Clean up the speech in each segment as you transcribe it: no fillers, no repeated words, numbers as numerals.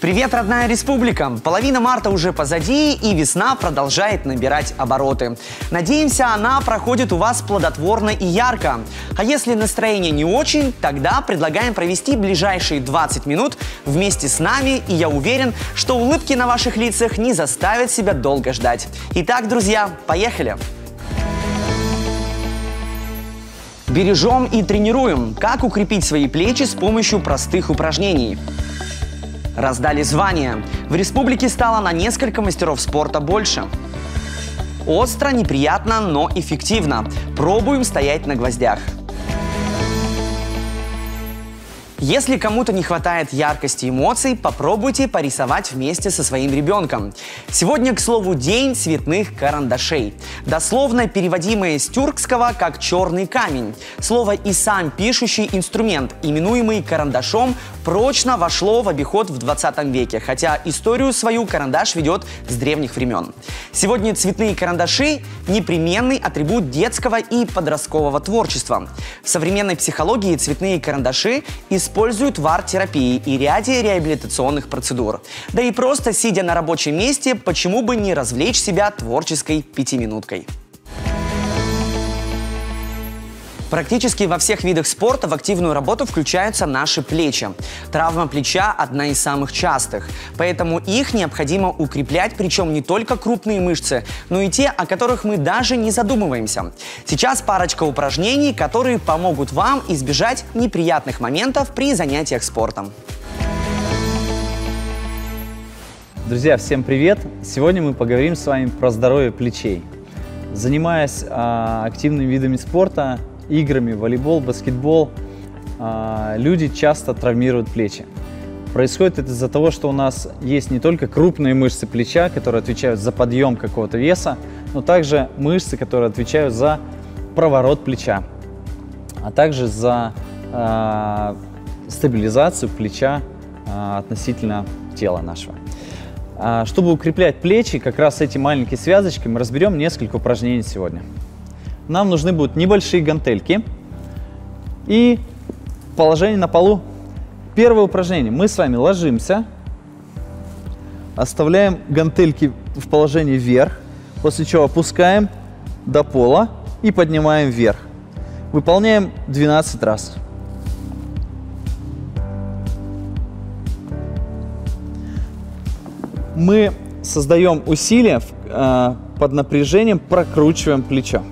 Привет, родная республика! Половина марта уже позади, и весна продолжает набирать обороты. Надеемся, она проходит у вас плодотворно и ярко. А если настроение не очень, тогда предлагаем провести ближайшие 20 минут вместе с нами, и я уверен, что улыбки на ваших лицах не заставят себя долго ждать. Итак, друзья, поехали! Бережем и тренируем. Как укрепить свои плечи с помощью простых упражнений. Раздали звания. В республике стало на несколько мастеров спорта больше. Остро, неприятно, но эффективно. Пробуем стоять на гвоздях. Если кому-то не хватает яркости эмоций, попробуйте порисовать вместе со своим ребенком. Сегодня, к слову, день цветных карандашей. Дословно переводимое с тюркского как «черный камень». Слово и сам пишущий инструмент, именуемый карандашом, прочно вошло в обиход в 20 веке, хотя историю свою карандаш ведет с древних времен. Сегодня цветные карандаши – непременный атрибут детского и подросткового творчества. В современной психологии цветные карандаши используют в арт-терапии и ряде реабилитационных процедур. Да и просто сидя на рабочем месте, почему бы не развлечь себя творческой пятиминуткой. Практически во всех видах спорта в активную работу включаются наши плечи. Травма плеча – одна из самых частых, поэтому их необходимо укреплять, причем не только крупные мышцы, но и те, о которых мы даже не задумываемся. Сейчас парочка упражнений, которые помогут вам избежать неприятных моментов при занятиях спортом. Друзья, всем привет! Сегодня мы поговорим с вами про здоровье плечей. Занимаясь активными видами спорта, играми, волейбол, баскетбол, люди часто травмируют плечи. Происходит это из-за того, что у нас есть не только крупные мышцы плеча, которые отвечают за подъем какого-то веса, но также мышцы, которые отвечают за проворот плеча, а также за стабилизацию плеча относительно тела нашего. Чтобы укреплять плечи, как раз эти маленькие связочки, мы разберем несколько упражнений сегодня. Нам нужны будут небольшие гантельки и положение на полу. Первое упражнение. Мы с вами ложимся, оставляем гантельки в положении вверх, после чего опускаем до пола и поднимаем вверх. Выполняем 12 раз. Мы создаем усилия, под напряжением прокручиваем плечо.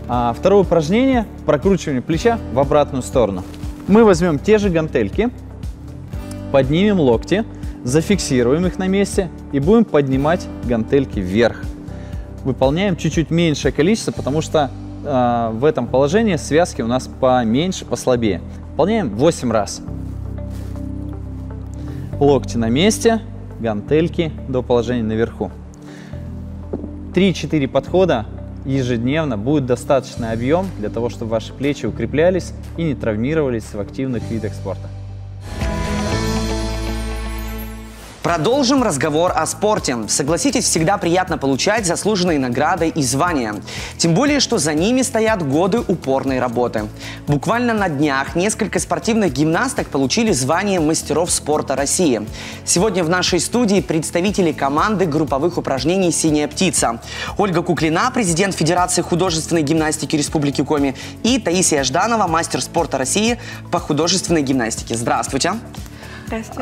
Второе упражнение – прокручивание плеча в обратную сторону. Мы возьмем те же гантельки, поднимем локти, зафиксируем их на месте и будем поднимать гантельки вверх. Выполняем чуть-чуть меньшее количество, потому что в этом положении связки у нас поменьше, послабее. Выполняем 8 раз. Локти на месте, гантельки до положения наверху. 3-4 подхода ежедневно будет достаточный объем для того, чтобы ваши плечи укреплялись и не травмировались в активных видах спорта. Продолжим разговор о спорте. Согласитесь, всегда приятно получать заслуженные награды и звания. Тем более, что за ними стоят годы упорной работы. Буквально на днях несколько спортивных гимнасток получили звание мастеров спорта России. Сегодня в нашей студии представители команды групповых упражнений «Синяя птица». Ольга Куклина, президент Федерации художественной гимнастики Республики Коми, и Таисия Жданова, мастер спорта России по художественной гимнастике. Здравствуйте.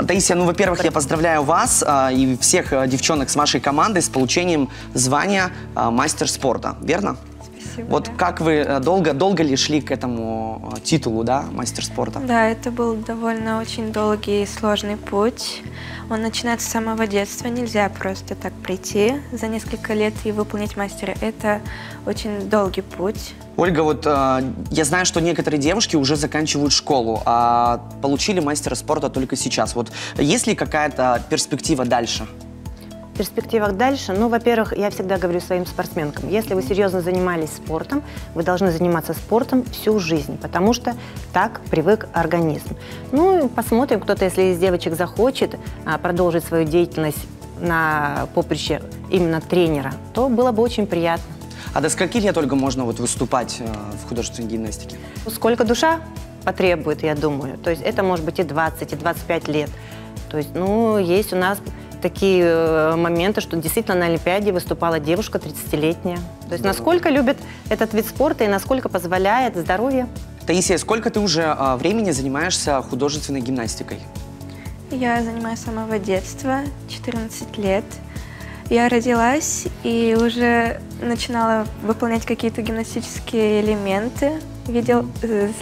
Таисия, ну, во-первых, я поздравляю вас и всех девчонок с вашей командой с получением звания мастер спорта, верно? Спасибо. Вот как вы долго ли шли к этому титулу, да, мастер спорта? Да, это был довольно очень долгий и сложный путь. Он начинается с самого детства. Нельзя просто так прийти за несколько лет и выполнить мастера. Это очень долгий путь. Ольга, вот я знаю, что некоторые девушки уже заканчивают школу, а получили мастера спорта только сейчас. Вот есть ли какая-то перспектива дальше? В перспективах дальше, ну, во-первых, я всегда говорю своим спортсменкам, если вы серьезно занимались спортом, вы должны заниматься спортом всю жизнь, потому что так привык организм. Ну, посмотрим, кто-то, если из девочек захочет продолжить свою деятельность на поприще именно тренера, то было бы очень приятно. А до скольки лет, Ольга, можно вот выступать в художественной гимнастике? Сколько душа потребует, я думаю. То есть это может быть и 20, и 25 лет. То есть, ну, есть у нас такие моменты, что действительно на Олимпиаде выступала девушка 30-летняя. То есть насколько любит этот вид спорта и насколько позволяет здоровье. Таисия, сколько ты уже времени занимаешься художественной гимнастикой? Я занимаюсь с самого детства, 14 лет. Я родилась и уже начинала выполнять какие-то гимнастические элементы.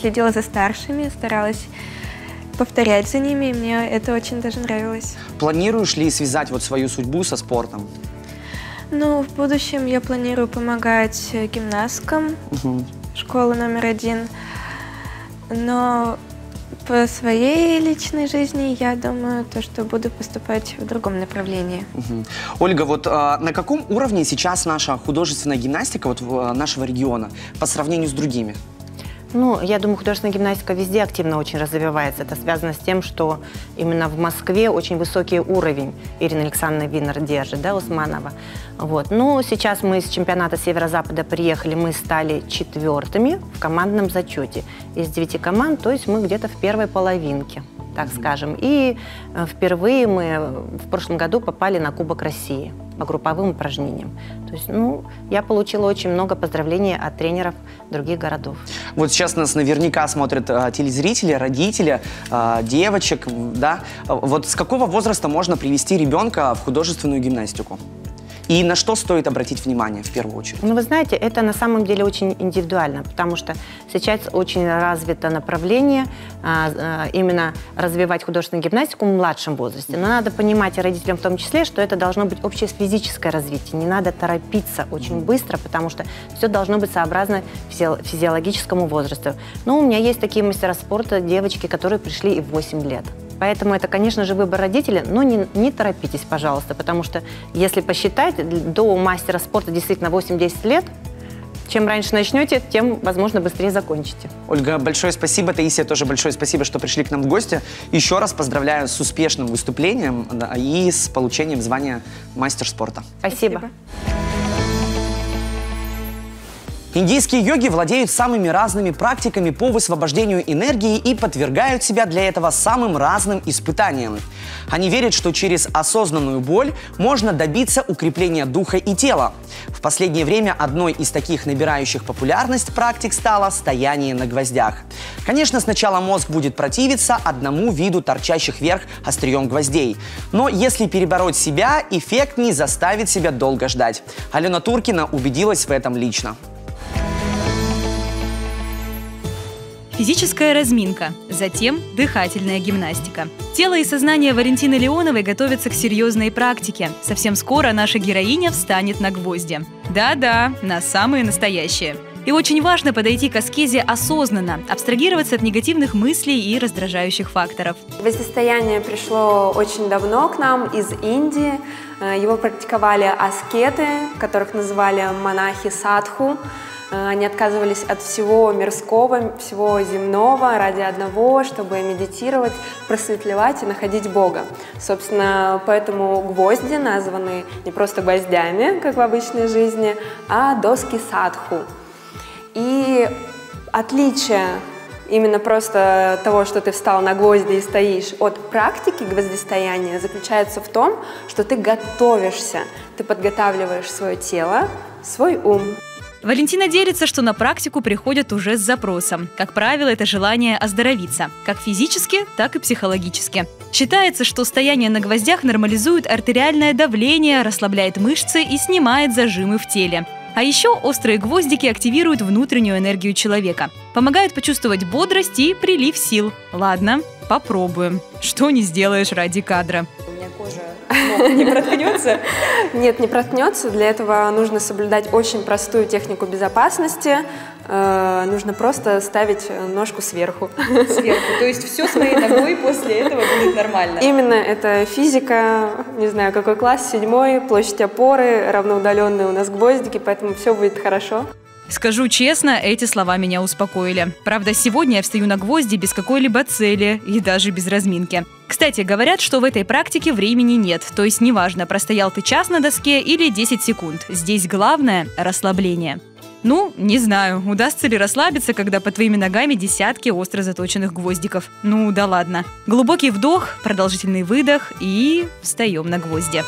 Следила за старшими, старалась повторять за ними, и мне это очень даже нравилось. Планируешь ли связать вот свою судьбу со спортом? Ну, в будущем я планирую помогать гимнасткам школы номер 1, но по своей личной жизни я думаю, что буду поступать в другом направлении. Ольга, вот на каком уровне сейчас наша художественная гимнастика нашего региона по сравнению с другими? Ну, я думаю, художественная гимнастика везде активно очень развивается. Это связано с тем, что именно в Москве очень высокий уровень Ирина Александровна Винер держит, да, Усманова. Вот. Ну, сейчас мы с чемпионата Северо-Запада приехали, мы стали 4-ми в командном зачете. Из 9 команд, то есть мы где-то в первой половинке, так скажем. И впервые мы в прошлом году попали на Кубок России по групповым упражнениям. То есть, ну, я получила очень много поздравлений от тренеров других городов. Вот сейчас нас наверняка смотрят телезрители, родители, девочек, да? Вот с какого возраста можно привести ребенка в художественную гимнастику? И на что стоит обратить внимание в первую очередь? Ну, вы знаете, это на самом деле очень индивидуально, потому что сейчас очень развито направление именно развивать художественную гимнастику в младшем возрасте. Но надо понимать, и родителям в том числе, что это должно быть общее физическое развитие. Не надо торопиться очень быстро, потому что все должно быть сообразно физиологическому возрасту. Но у меня есть такие мастера спорта, девочки, которые пришли и в 8 лет. Поэтому это, конечно же, выбор родителей, но не торопитесь, пожалуйста, потому что, если посчитать, до мастера спорта действительно 8-10 лет, чем раньше начнете, тем, возможно, быстрее закончите. Ольга, большое спасибо. Таисия, тоже большое спасибо, что пришли к нам в гости. Еще раз поздравляю с успешным выступлением и с получением звания мастер спорта. Спасибо. Индийские йоги владеют самыми разными практиками по высвобождению энергии и подвергают себя для этого самым разным испытаниям. Они верят, что через осознанную боль можно добиться укрепления духа и тела. В последнее время одной из таких набирающих популярность практик стало стояние на гвоздях. Конечно, сначала мозг будет противиться одному виду торчащих вверх острием гвоздей. Но если перебороть себя, эффект не заставит себя долго ждать. Алена Туркина убедилась в этом лично. Физическая разминка, затем дыхательная гимнастика. Тело и сознание Валентины Леоновой готовятся к серьезной практике. Совсем скоро наша героиня встанет на гвозди. Да-да, на самые настоящие. И очень важно подойти к аскезе осознанно, абстрагироваться от негативных мыслей и раздражающих факторов. Гвоздистояние пришло очень давно к нам из Индии. Его практиковали аскеты, которых называли монахи садху. Они отказывались от всего мирского, всего земного ради одного, чтобы медитировать, просветлевать и находить Бога. Собственно, поэтому гвозди названы не просто гвоздями, как в обычной жизни, а доски садху. И отличие именно просто того, что ты встал на гвозди и стоишь, от практики гвоздистояния заключается в том, что ты готовишься, ты подготавливаешь свое тело, свой ум. Валентина делится, что на практику приходят уже с запросом. Как правило, это желание оздоровиться, как физически, так и психологически. Считается, что стояние на гвоздях нормализует артериальное давление, расслабляет мышцы и снимает зажимы в теле. А еще острые гвоздики активируют внутреннюю энергию человека, помогают почувствовать бодрость и прилив сил. Ладно, попробуем. Что не сделаешь ради кадра. У меня кожа не проткнется? Нет, не проткнется. Для этого нужно соблюдать очень простую технику безопасности. Нужно просто ставить ножку сверху. Сверху. То есть все с моей ногой после этого будет нормально? Именно. Это физика, не знаю, какой класс, 7-й, площадь опоры, равноудаленные у нас гвоздики, поэтому все будет хорошо. Скажу честно, эти слова меня успокоили. Правда, сегодня я встаю на гвозди без какой-либо цели и даже без разминки. Кстати, говорят, что в этой практике времени нет. То есть неважно, простоял ты час на доске или 10 секунд. Здесь главное – расслабление. Ну, не знаю, удастся ли расслабиться, когда под твоими ногами десятки остро заточенных гвоздиков. Ну, да ладно. Глубокий вдох, продолжительный выдох и встаем на гвозди.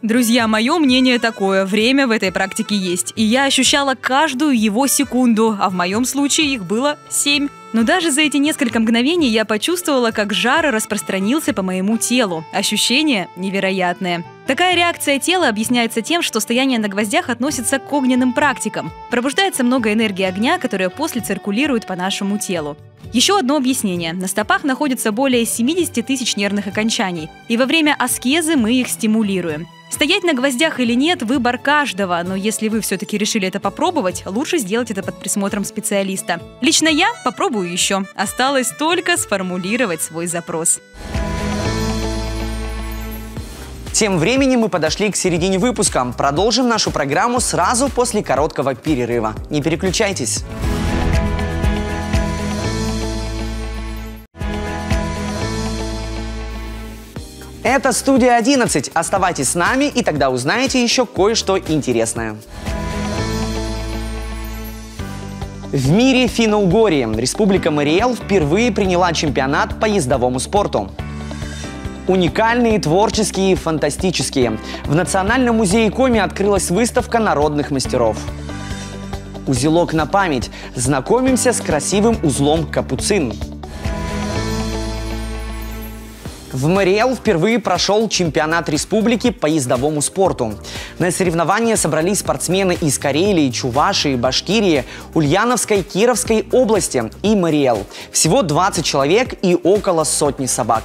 Друзья, мое мнение такое, время в этой практике есть. И я ощущала каждую его секунду, а в моем случае их было 7. Но даже за эти несколько мгновений я почувствовала, как жар распространился по моему телу. Ощущение невероятное. Такая реакция тела объясняется тем, что стояние на гвоздях относится к огненным практикам. Пробуждается много энергии огня, которая после циркулирует по нашему телу. Еще одно объяснение. На стопах находится более 70 тысяч нервных окончаний, и во время аскезы мы их стимулируем. Стоять на гвоздях или нет – выбор каждого, но если вы все-таки решили это попробовать, лучше сделать это под присмотром специалиста. Лично я попробую еще. Осталось только сформулировать свой запрос. Тем временем мы подошли к середине выпуска. Продолжим нашу программу сразу после короткого перерыва. Не переключайтесь. Это «Студия 11». Оставайтесь с нами, и тогда узнаете еще кое-что интересное. В мире Финно-Угории Республика Мариэл впервые приняла чемпионат по ездовому спорту. Уникальные, творческие и фантастические. В Национальном музее Коми открылась выставка народных мастеров. Узелок на память. Знакомимся с красивым узлом капуцин. В Мариэл впервые прошел чемпионат республики по ездовому спорту. На соревнования собрались спортсмены из Карелии, Чувашии, Башкирии, Ульяновской, Кировской области и Мариэл. Всего 20 человек и около сотни собак.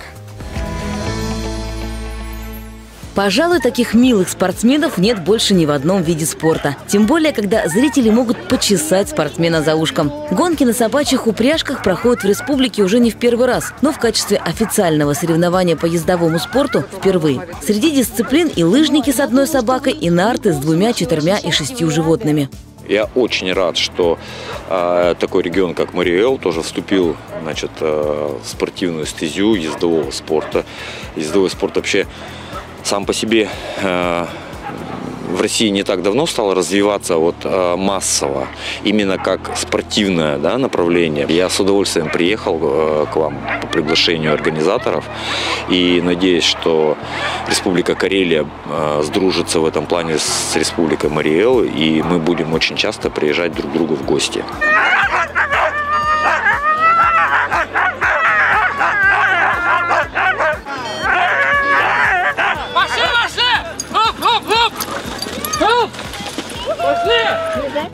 Пожалуй, таких милых спортсменов нет больше ни в одном виде спорта. Тем более, когда зрители могут почесать спортсмена за ушком. Гонки на собачьих упряжках проходят в республике уже не в первый раз, но в качестве официального соревнования по ездовому спорту впервые. Среди дисциплин и лыжники с одной собакой, и нарты с 2, 4 и 6 животными. Я очень рад, что такой регион, как Мариэл, тоже вступил, в спортивную стезю ездового спорта. Ездовой спорт вообще сам по себе в России не так давно стал развиваться массово, именно как спортивное направление. Я с удовольствием приехал к вам по приглашению организаторов и надеюсь, что Республика Карелия сдружится в этом плане с Республикой Мариэл, и мы будем очень часто приезжать друг к другу в гости.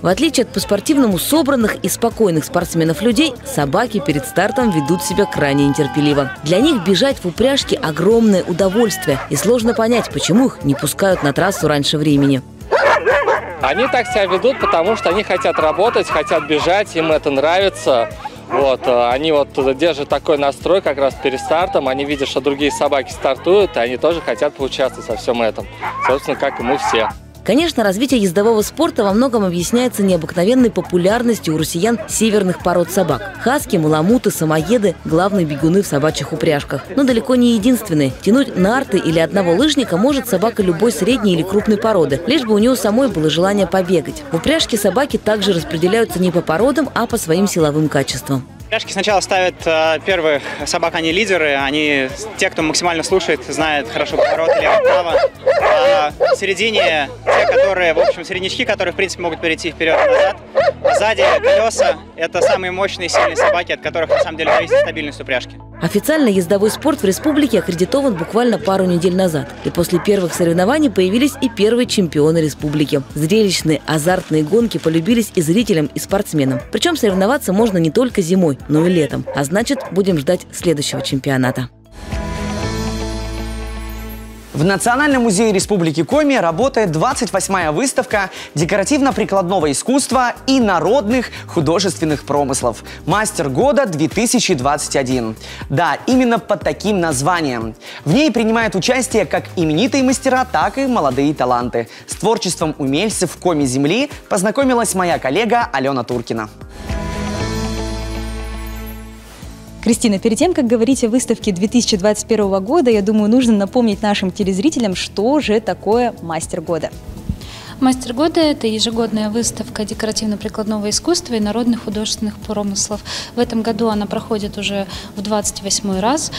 В отличие от по-спортивному собранных и спокойных спортсменов-людей, собаки перед стартом ведут себя крайне нетерпеливо. Для них бежать в упряжке – огромное удовольствие, и сложно понять, почему их не пускают на трассу раньше времени. Они так себя ведут, потому что они хотят работать, хотят бежать, им это нравится. Они держат такой настрой как раз перед стартом, они видят, что другие собаки стартуют, и они тоже хотят поучаствовать во всем этом, собственно, как и мы все. Конечно, развитие ездового спорта во многом объясняется необыкновенной популярностью у россиян северных пород собак. Хаски, маламуты, самоеды – главные бегуны в собачьих упряжках. Но далеко не единственные. Тянуть нарты или одного лыжника может собака любой средней или крупной породы, лишь бы у нее самой было желание побегать. В упряжке собаки также распределяются не по породам, а по своим силовым качествам. Упряжки сначала ставят первых собак, они лидеры, они те, кто максимально слушает, знает хорошо поворот лево-право. А в середине те, которые, в общем, среднячки, которые, в принципе, могут перейти вперед и назад. А сзади колеса – это самые мощные и сильные собаки, от которых, на самом деле, зависит стабильность упряжки. Официально ездовой спорт в республике аккредитован буквально пару недель назад. И после первых соревнований появились и первые чемпионы республики. Зрелищные, азартные гонки полюбились и зрителям, и спортсменам. Причем соревноваться можно не только зимой, но и летом. А значит, будем ждать следующего чемпионата. В Национальном музее Республики Коми работает 28-я выставка декоративно-прикладного искусства и народных художественных промыслов «Мастер года 2021». Да, именно под таким названием. В ней принимают участие как именитые мастера, так и молодые таланты. С творчеством умельцев Коми-земли познакомилась моя коллега Алена Туркина. Кристина, перед тем, как говорить о выставке 2021 года, я думаю, нужно напомнить нашим телезрителям, что же такое «Мастер года». «Мастер года» – это ежегодная выставка декоративно-прикладного искусства и народных художественных промыслов. В этом году она проходит уже в 28-й раз.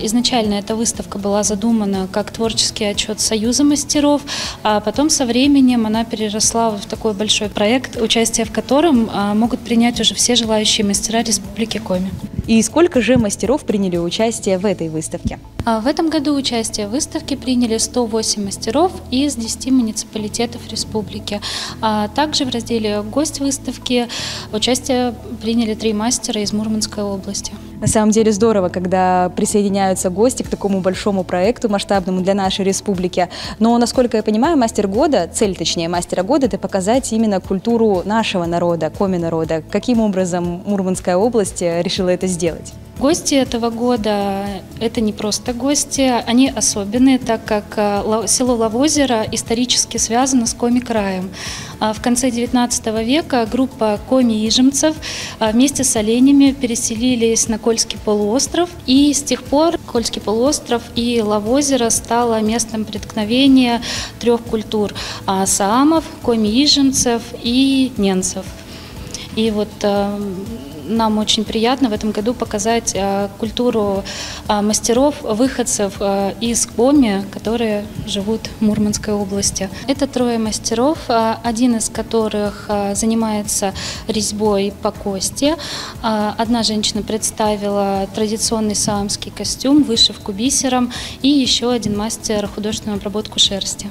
Изначально эта выставка была задумана как творческий отчет Союза мастеров, а потом со временем она переросла в такой большой проект, участие в котором могут принять уже все желающие мастера Республики Коми. И сколько же мастеров приняли участие в этой выставке? В этом году участие в выставке приняли 108 мастеров из 10 муниципалитетов республики. Также в разделе «Гость выставки» участие приняли 3 мастера из Мурманской области. На самом деле здорово, когда присоединяются гости к такому большому проекту, масштабному для нашей республики. Но, насколько я понимаю, «Мастер года», цель, точнее, «Мастера года» – это показать именно культуру нашего народа, коми-народа. Каким образом Мурманская область решила это сделать? Гости этого года – это не просто гости, они особенные, так как село Лавозеро исторически связано с Коми-краем. В конце XIX века группа коми-ижемцев вместе с оленями переселились на Кольский полуостров, и с тех пор Кольский полуостров и Лавозеро стало местом преткновения 3 культур – саамов, коми-ижемцев и ненцев. И вот нам очень приятно в этом году показать культуру мастеров, выходцев из Коми, которые живут в Мурманской области. Это 3 мастеров, один из которых занимается резьбой по кости. Одна женщина представила традиционный саамский костюм, вышивку бисером, и еще один мастер художественную обработку шерсти.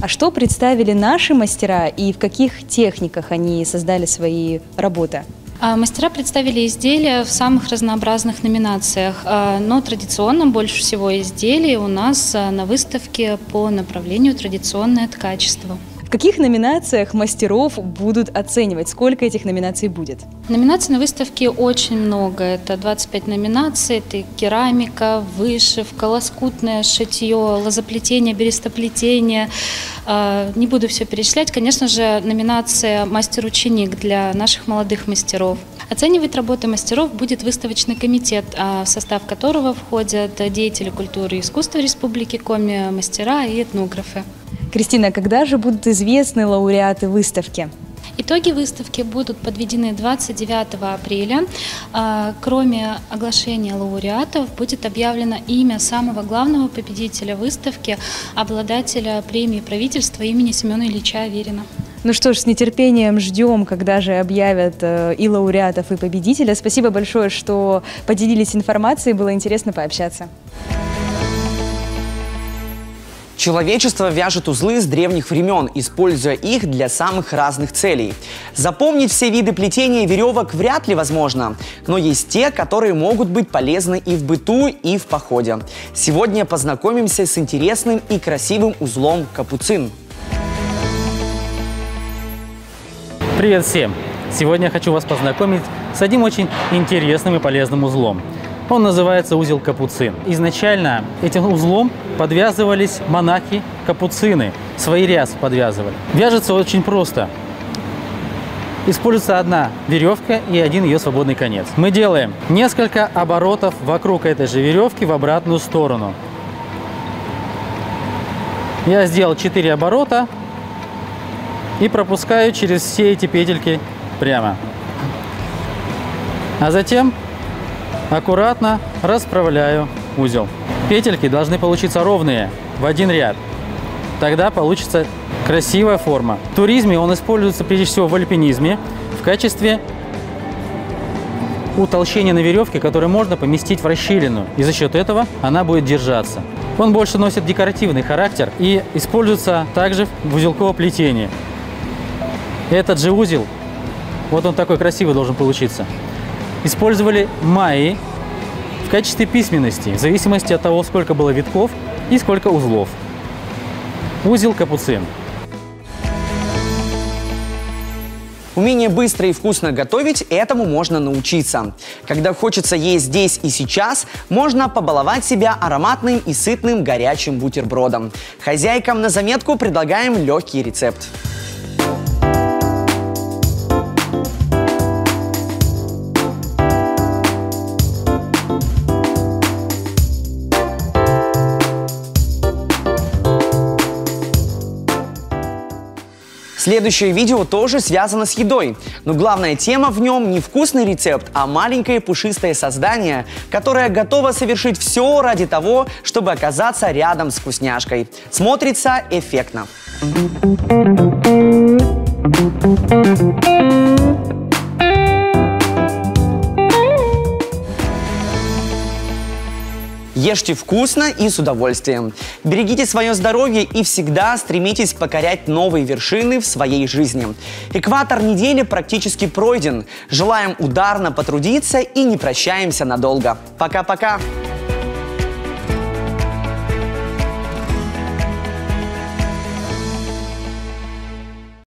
А что представили наши мастера и в каких техниках они создали свои работы? Мастера представили изделия в самых разнообразных номинациях, но традиционно больше всего изделий у нас на выставке по направлению традиционное ткачество. В каких номинациях мастеров будут оценивать? Сколько этих номинаций будет? Номинаций на выставке очень много. Это 25 номинаций. Это керамика, вышивка, лоскутное шитье, лозоплетение, берестоплетение. Не буду все перечислять. Конечно же, номинация «Мастер-ученик» для наших молодых мастеров. Оценивать работы мастеров будет выставочный комитет, в состав которого входят деятели культуры и искусства Республики Коми, мастера и этнографы. Кристина, когда же будут известны лауреаты выставки? Итоги выставки будут подведены 29 апреля. Кроме оглашения лауреатов, будет объявлено имя самого главного победителя выставки, обладателя премии правительства имени Семена Ильича Аверина. Ну что ж, с нетерпением ждем, когда же объявят и лауреатов, и победителя. Спасибо большое, что поделились информацией, было интересно пообщаться. Человечество вяжет узлы с древних времен, используя их для самых разных целей. Запомнить все виды плетения веревок вряд ли возможно, но есть те, которые могут быть полезны и в быту, и в походе. Сегодня познакомимся с интересным и красивым узлом капуцин. Привет всем! Сегодня я хочу вас познакомить с одним очень интересным и полезным узлом. Он называется узел капуцин. Изначально этим узлом подвязывались монахи-капуцины, свои рясы подвязывали. Вяжется очень просто. Используется одна веревка и один ее свободный конец. Мы делаем несколько оборотов вокруг этой же веревки в обратную сторону. Я сделал 4 оборота и пропускаю через все эти петельки прямо. А затем аккуратно расправляю узел. Петельки должны получиться ровные, в один ряд. Тогда получится красивая форма. В туризме он используется прежде всего в альпинизме в качестве утолщения на веревке, которое можно поместить в расщелину. И за счет этого она будет держаться. Он больше носит декоративный характер и используется также в узелковом плетении. Этот же узел, вот он такой красивый должен получиться, использовали майи в качестве письменности, в зависимости от того, сколько было витков и сколько узлов. Узел капуцин. Умение быстро и вкусно готовить – этому можно научиться. Когда хочется есть здесь и сейчас, можно побаловать себя ароматным и сытным горячим бутербродом. Хозяйкам на заметку предлагаем легкий рецепт. Следующее видео тоже связано с едой, но главная тема в нем не вкусный рецепт, а маленькое пушистое создание, которое готово совершить все ради того, чтобы оказаться рядом с вкусняшкой. Смотрится эффектно. Ешьте вкусно и с удовольствием. Берегите свое здоровье и всегда стремитесь покорять новые вершины в своей жизни. Экватор недели практически пройден. Желаем ударно потрудиться и не прощаемся надолго. Пока-пока!